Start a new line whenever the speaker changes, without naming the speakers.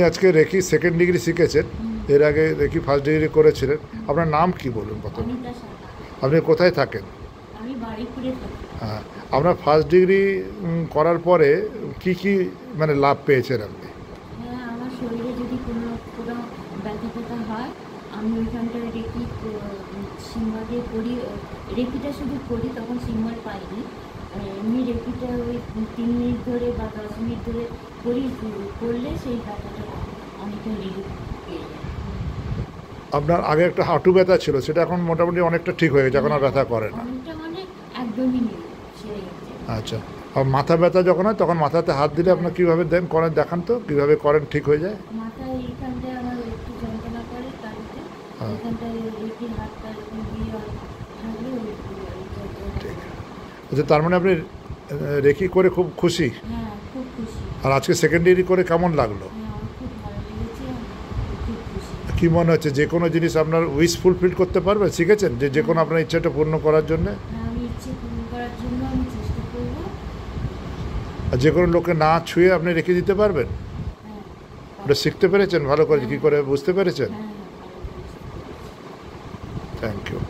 আজকে reiki second degree শিখেছেন, এর আগে রেকি ফার্স্ট ডিগ্রি করেছিলেন। আপনার নাম কি বলুন প্রথমে? আপনি কোথায় থাকেন? হ্যাঁ, আপনার ফার্স্ট ডিগ্রি করার পরে কি কি মানে লাভ পেয়েছেন আপনি?
হ্যাঁ, আমার শরীরে যদি কোনো ব্যথা ট্যাথা হয়, আমি ওইখানটায় রেকি সিম্বল দিয়ে করি। রেকিটা শুধু করি, তখন সিম্বল পাইনি। এমনি রেকিটা ওই 3 মিনিট ধরে বা 10 মিনিট ধরে করলে সেই ব্যথাটা অনেকটা রিলিফ পেয়ে যায়।
আপনার আগে একটা হাঁটু ব্যথা ছিল, সেটা এখন মোটামুটি অনেকটা ঠিক হয়ে গেছে, এখন আর ব্যথা করে না?
অনেকটা মানে একদমই নেই, সেরে গেছে।
আচ্ছা, আর মাথা ব্যথা যখন হয় তখন মাথাতে হাত দিলে আপনার কীভাবে দেন করেন, দেখান তো কীভাবে করেন ঠিক হয়ে যায়?
মাথায় এইখানটায় আমার একটু যন্ত্রণা করে, তারিতে এইখানটায় রেকির হাতটা এরকম দিয়ে থাকলে
ঠিক। আচ্ছা, তার মানে আপনি রেকি করে খুব খুশি?
হ্যাঁ, খুব খুশি।
আর আজকে সেকেন্ড ডিগ্রি করে কেমন লাগলো?
হ্যাঁ, আমার খুব ভালো লেগেছে, খুব খুশি।
কী মনে হচ্ছে, যে কোনো জিনিস আপনার উইশ ফুলফিল করতে পারবেন? শিখেছেন যে কোনো আপনার ইচ্ছাটা পূর্ণ করার জন্যে?
হ্যাঁ, আমি ইচ্ছে পূরণ করার জন্য আমি চেষ্টা করব।
আর যে কোনো লোককে না ছুঁয়ে আপনি রেখে দিতে পারবেন?
হ্যাঁ,
ওটা শিখতে পেরেছেন ভালো করে, কী করে বুঝতে পেরেছেন?
হ্যাঁ, হ্যাঁ, ভালো করে বুঝতে পেরেছি।
Thank you.